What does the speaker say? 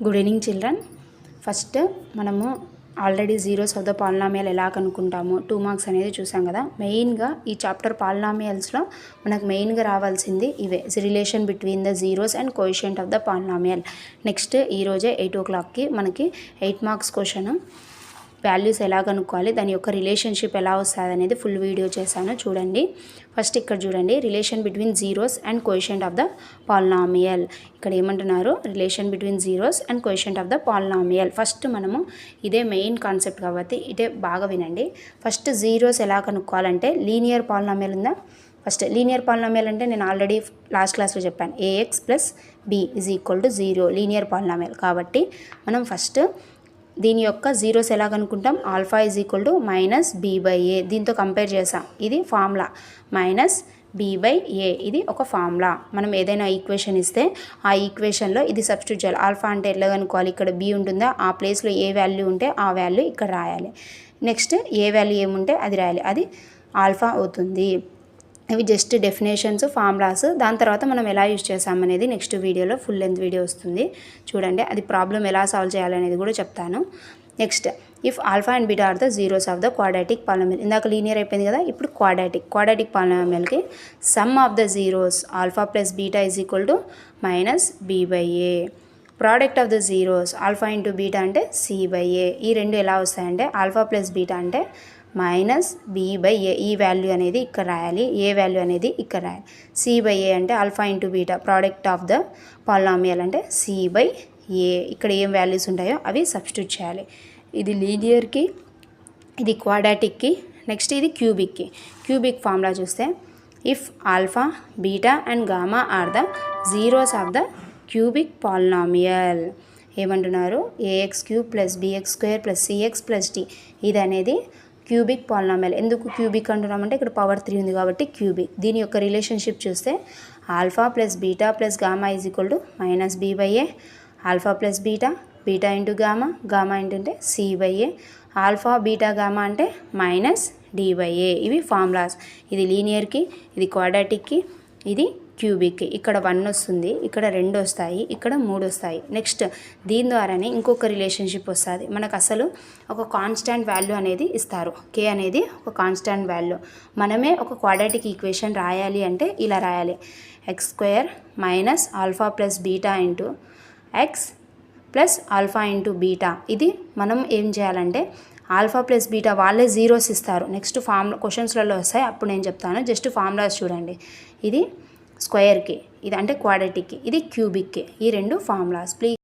Good evening children. First మనము already zeros of the polynomial ఎలా కనుక్కుంటాము 2 మార్క్స్ అనేది చూసాం కదా. మెయిన్గా ఈ చాప్టర్ పాలినామియల్స్లో మనకు మెయిన్గా రావాల్సింది ఇవే, relation between the zeros and coefficient of the polynomial. Next ఈరోజే 8 o'clockకి మనకి 8 మార్క్స్ క్వశ్చన్ వాల్యూస్ ఎలా కనుక్కోవాలి, దాని యొక్క రిలేషన్షిప్ ఎలా వస్తుంది అనేది ఫుల్ వీడియో చేశాను చూడండి. ఫస్ట్ ఇక్కడ చూడండి, relation between zeros and coefficient of the polynomial. ఇక్కడ ఏమంటున్నారు, relation between zeros and coefficient of the polynomial. First మనము ఇదే మెయిన్ కాన్సెప్ట్ కాబట్టి ఇదే బాగా వినండి. ఫస్ట్ జీరోస్ ఎలా కనుక్కోవాలంటే లీనియర్ పాలినామియల్ ఉందా. ఫస్ట్ లీనియర్ పాలినామియల్ అంటే నేను ఆల్రెడీ లాస్ట్ క్లాస్లో చెప్పాను, ax + b = 0 లీనియర్ పాలినామియల్. కాబట్టి మనం ఫస్ట్ దీని యొక్క జీరోస్ ఎలా కనుక్కుంటాం, ఆల్ఫా = -b/a. దీంతో కంపేర్ చేసాం, ఇది ఫార్ములా -b/a, ఇది ఒక ఫార్ములా. మనం ఏదైనా ఈక్వేషన్ ఇస్తే ఆ ఈక్వేషన్లో ఇది సబ్స్టిట్యూట్ చేయాలి. ఆల్ఫా అంటే ఎలా కనుక్కోవాలి, ఇక్కడ b ఉంటుందా, ఆ ప్లేస్లో ఏ వాల్యూ ఉంటే ఆ వాల్యూ ఇక్కడ రాయాలి. నెక్స్ట్ ఏ వాల్యూ ఏముంటే అది రాయాలి, అది ఆల్ఫా అవుతుంది. ఇవి జస్ట్ డెఫినేషన్స్, ఫార్ములాస్. దాని తర్వాత మనం ఎలా యూజ్ చేసామనేది నెక్స్ట్ వీడియోలో ఫుల్ లెంత్ వీడియో వస్తుంది చూడండి. అది ప్రాబ్లం ఎలా సాల్వ్ చేయాలనేది కూడా చెప్తాను. Next, if alpha and beta are the zeros of the quadratic polynomial. ఇందాక లీనియర్ అయిపోయింది కదా, ఇప్పుడు క్వాడ్రాటిక్ పాలినామియల్కి sum of the zeros alpha + beta = -b/a. Product of the zeros alpha × beta అంటే c/a. ఈ రెండు ఎలా వస్తాయంటే ఆల్ఫా + బీటా అంటే -b/a. ఈ వాల్యూ అనేది ఇక్కడ రాయాలి, ఏ వాల్యూ అనేది ఇక్కడ రాయాలి. c/a అంటే alpha × beta, product of the polynomial అంటే c/a. ఇక్కడ ఏం వాల్యూస్ ఉంటాయో అవి సబ్స్టిట్యూట్ చేయాలి. ఇది లీనియర్కి, ఇది క్వాడ్రాటిక్కి, నెక్స్ట్ ఇది క్యూబిక్కి. క్యూబిక్ ఫార్ములా చూస్తే, if alpha, beta and gamma are the zeros of the cubic polynomial. ఏమంటున్నారు, ax³ + bx² + cx + d. ఇది అనేది క్యూబిక్ పాలినామియల్. ఎందుకు క్యూబిక్ అంటున్నామంటే ఇక్కడ పవర్ 3 ఉంది కాబట్టి క్యూబిక్. దీని యొక్క రిలేషన్షిప్ చూస్తే alpha + beta + gamma = -b/a. Alpha + beta, beta × gamma, gamma అంటే c/a. ఆల్ఫా, బీటా, గామా అంటే -d/a. ఇవి ఫార్ములాస్. ఇది లీనియర్కి, ఇది క్వాడ్రాటిక్కి, ఇది క్యూబిక్కి. ఇక్కడ 1 వస్తుంది, ఇక్కడ 2 వస్తాయి, ఇక్కడ 3 వస్తాయి. నెక్స్ట్ దీని ద్వారానే ఇంకొక రిలేషన్షిప్ వస్తుంది. మనకు అసలు ఒక కాన్స్టాంట్ వాల్యూ అనేది ఇస్తారు, k అనేది ఒక కాన్స్టాంట్ వాల్యూ. మనమే ఒక క్వాడ్రాటిక్ ఈక్వేషన్ రాయాలి అంటే ఇలా రాయాలి, x² - alpha + beta × x + alpha × beta. ఇది మనం ఏం చేయాలంటే ఆల్ఫా + బీటా వాళ్ళే జీరోస్ ఇస్తారు. నెక్స్ట్ ఫార్ములా క్వశ్చన్స్లలో వస్తాయి, అప్పుడు నేను చెప్తాను. జస్ట్ ఫార్ములాస్ చూడండి. ఇది స్క్వేర్కి, ఇది అంటే క్వాడ్రాటిక్కి, ఇది క్యూబిక్కి. ఈ రెండు ఫార్ములాస్. ప్లీజ్